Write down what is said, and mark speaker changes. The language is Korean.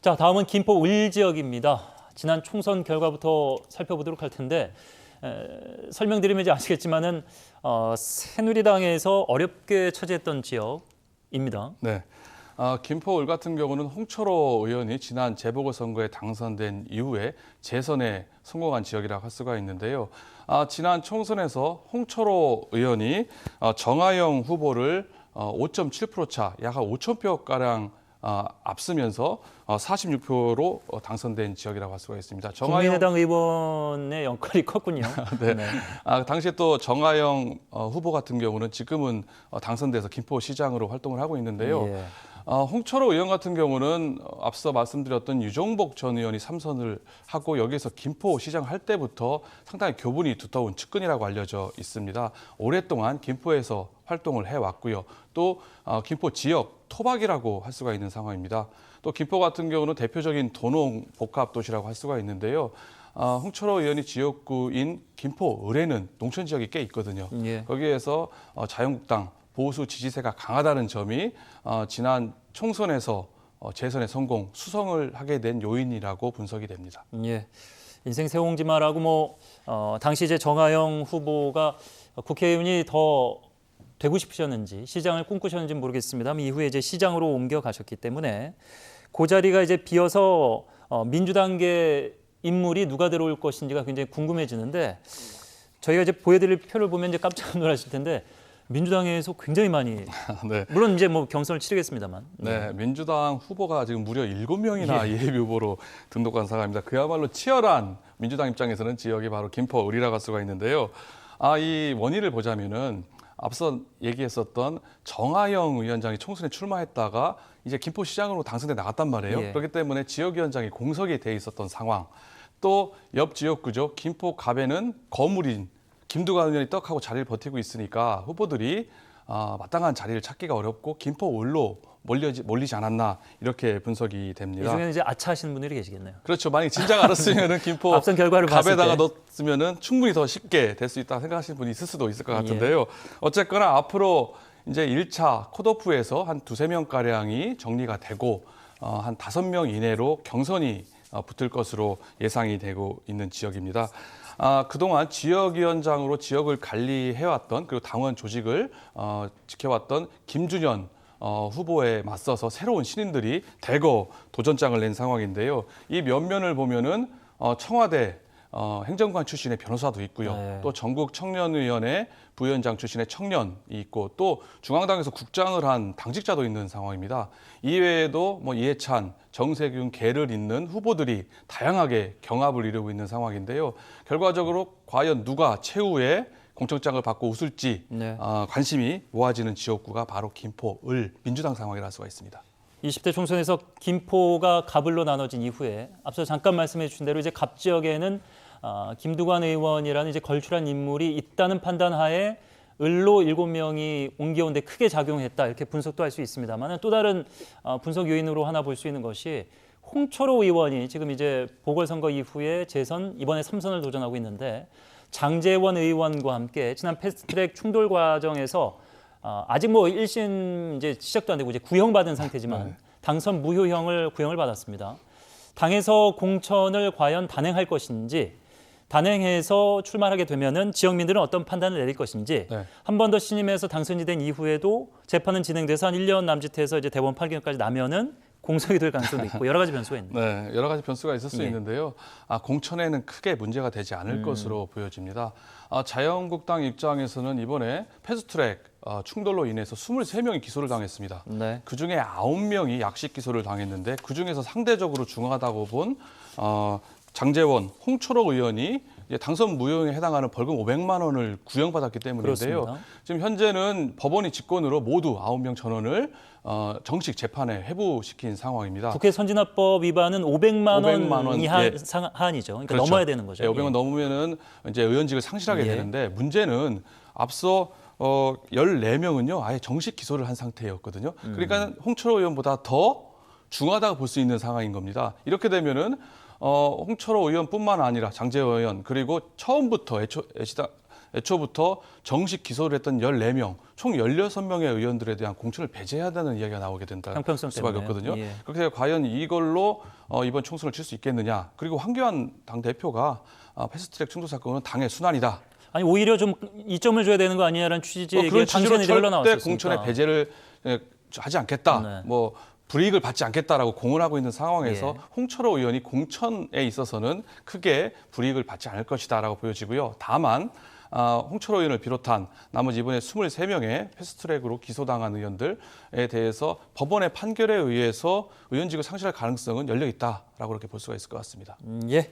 Speaker 1: 자, 다음은 김포 을 지역입니다. 지난 총선 결과부터 살펴보도록 할 텐데 설명드리면 이제 아시겠지만은 새누리당에서 어렵게 차지했던 지역입니다.
Speaker 2: 네. 김포 을 같은 경우는 홍철호 의원이 지난 재보궐선거에 당선된 이후에 재선에 성공한 지역이라고 할 수가 있는데요. 지난 총선에서 홍철호 의원이 정하영 후보를 5.7% 차, 약 5천 표가량 앞서면서 46표로 당선된 지역이라고 할 수가 있습니다.
Speaker 1: 국민의당 의원의 역할이 컸군요.
Speaker 2: 네. 당시에 또 정하영 후보 같은 경우는 지금은 당선돼서 김포시장으로 활동을 하고 있는데요.
Speaker 1: 예.
Speaker 2: 홍철호 의원 같은 경우는 앞서 말씀드렸던 유정복 전 의원이 3선을 하고 여기에서 김포시장 할 때부터 상당히 교분이 두터운 측근이라고 알려져 있습니다. 오랫동안 김포에서 활동을 해왔고요. 또 김포 지역 토박이라고 할 수가 있는 상황입니다. 또 김포 같은 경우는 대표적인 도농 복합 도시라고 할 수가 있는데요. 홍철호 의원이 지역구인 김포 을에는 농촌 지역이 꽤 있거든요.
Speaker 1: 예.
Speaker 2: 거기에서 자유한국당 보수 지지세가 강하다는 점이 지난 총선에서 재선에 성공, 수성을 하게 된 요인이라고 분석이 됩니다.
Speaker 1: 예. 인생 새옹지마라고 당시 이제 정하영 후보가 국회의원이 더 되고 싶으셨는지 시장을 꿈꾸셨는지 모르겠습니다만 이후에 이제 시장으로 옮겨가셨기 때문에 그 자리가 이제 비어서 민주당계 인물이 누가 들어올 것인지가 굉장히 궁금해지는데 저희가 이제 보여드릴 표를 보면 이제 깜짝 놀라실 텐데 민주당에서 굉장히 많이
Speaker 2: 네.
Speaker 1: 물론 이제 경선을 치르겠습니다만
Speaker 2: 네, 민주당 후보가 지금 무려 7명이나 예비 후보로 등록한 상황입니다. 그야말로 치열한 민주당 입장에서는 지역이 바로 김포 을이라고 할 수가 있는데요. 이 원인을 보자면은 앞서 얘기했었던 정하영 위원장이 총선에 출마했다가 이제 김포시장으로 당선돼 나갔단 말이에요.
Speaker 1: 예.
Speaker 2: 그렇기 때문에 지역위원장이 공석이 돼 있었던 상황. 또 옆 지역구죠. 김포 갑에는 거물인 김두관 의원이 떡하고 자리를 버티고 있으니까 후보들이 마땅한 자리를 찾기가 어렵고 김포 을로 몰리지 않았나 이렇게 분석이 됩니다.
Speaker 1: 이 중에는 이제 아차하시는 분들이 계시겠네요.
Speaker 2: 그렇죠. 만약 진작 알았으면은 김포
Speaker 1: 앞선 결과를 봤을
Speaker 2: 갑에다가
Speaker 1: 때.
Speaker 2: 넣었으면은 충분히 더 쉽게 될 수 있다 생각하시는 분이 있을 수도 있을 것 같은데요. 어쨌거나 앞으로 이제 1차 컷오프에서 한 2~3명 가량이 정리가 되고 한 5명 이내로 경선이 붙을 것으로 예상이 되고 있는 지역입니다. 그동안 지역위원장으로 지역을 관리해왔던 그리고 당원 조직을 지켜왔던 김준현 후보에 맞서서 새로운 신인들이 대거 도전장을 낸 상황인데요. 이 면면을 보면은 청와대 행정관 출신의 변호사도 있고요.
Speaker 1: 네.
Speaker 2: 또 전국 청년위원회 부위원장 출신의 청년이 있고 또 중앙당에서 국장을 한 당직자도 있는 상황입니다. 이외에도 이해찬, 정세균, 계를 잇는 후보들이 다양하게 경합을 이루고 있는 상황인데요. 결과적으로 과연 누가 최후의 공천장을 받고 웃을지
Speaker 1: 네.
Speaker 2: 관심이 모아지는 지역구가 바로 김포 을 민주당 상황이라 할 수가 있습니다.
Speaker 1: 20대 총선에서 김포가 갑을로 나눠진 이후에 앞서 잠깐 말씀해 주신 대로 이제 갑 지역에는 김두관 의원이라는 이제 걸출한 인물이 있다는 판단하에 을로 7명이 옮겨온 데 크게 작용했다 이렇게 분석도 할 수 있습니다만 또 다른 분석 요인으로 하나 볼 수 있는 것이 홍철호 의원이 지금 이제 보궐선거 이후에 재선 이번에 3선을 도전하고 있는데 장제원 의원과 함께 지난 패스트트랙 충돌 과정에서 아직 1심 이제 시작도 안 되고 이제 구형받은 상태지만 당선 무효형을 구형을 받았습니다. 당에서 공천을 과연 단행할 것인지 단행해서 출마하게 되면은 지역민들은 어떤 판단을 내릴 것인지 한 번 더 신임해서 당선이 된 이후에도 재판은 진행돼서 한 1년 남짓해서 이제 대법원 판결까지 나면은 공석이 될 가능성도 있고 여러 가지 변수가 있습니다.
Speaker 2: 네, 여러 가지 변수가 있을 수 있는데요. 공천에는 크게 문제가 되지 않을 것으로 보여집니다. 자유한국당 입장에서는 이번에 패스트트랙 충돌로 인해서 23명이 기소를 당했습니다.
Speaker 1: 네.
Speaker 2: 그중에 9명이 약식 기소를 당했는데 그중에서 상대적으로 중하다고 본 장제원, 홍철호 의원이 당선 무효에 해당하는 벌금 500만 원을 구형받았기 때문인데요.
Speaker 1: 그렇습니다.
Speaker 2: 지금 현재는 법원이 직권으로 모두 9명 전원을 정식 재판에 회부시킨 상황입니다.
Speaker 1: 국회 선진화법 위반은 500만 원 이하
Speaker 2: 예.
Speaker 1: 한이죠. 그러니까
Speaker 2: 그렇죠.
Speaker 1: 넘어야 되는 거죠.
Speaker 2: 예, 500원 넘으면은 이제 의원직을 상실하게 되는데 문제는 앞서 14명은요 아예 정식 기소를 한 상태였거든요. 그러니까 홍철호 의원보다 더 중하다고 볼 수 있는 상황인 겁니다. 이렇게 되면은 홍철호 의원뿐만 아니라 장제원 의원 그리고 처음부터 애초부터 정식 기소를 했던 14명, 총 16명의 의원들에 대한 공천을 배제해야 되는 이야기가 나오게 된다.
Speaker 1: 형평성
Speaker 2: 수밖에
Speaker 1: 때문에.
Speaker 2: 없거든요.
Speaker 1: 예.
Speaker 2: 그렇게 과연 이걸로 이번 총선을 칠 수 있겠느냐. 그리고 황교안 당대표가 패스트트랙 충돌 사건은 당의 순환이다.
Speaker 1: 아니 오히려 좀 이점을 줘야 되는 거 아니냐라는 취지의 얘기가
Speaker 2: 그런 취지로
Speaker 1: 당시에는
Speaker 2: 절대
Speaker 1: 흘러나왔었으니까.
Speaker 2: 공천의 배제를 하지 않겠다.
Speaker 1: 네.
Speaker 2: 뭐 불이익을 받지 않겠다라고 공언하고 있는 상황에서
Speaker 1: 예.
Speaker 2: 홍철호 의원이 공천에 있어서는 크게 불이익을 받지 않을 것이다라고 보여지고요. 다만 홍철호 의원을 비롯한 나머지 이번에 23명의 패스트트랙으로 기소당한 의원들에 대해서 법원의 판결에 의해서 의원직을 상실할 가능성은 열려 있다라고 그렇게 볼 수가 있을 것 같습니다.
Speaker 1: 예.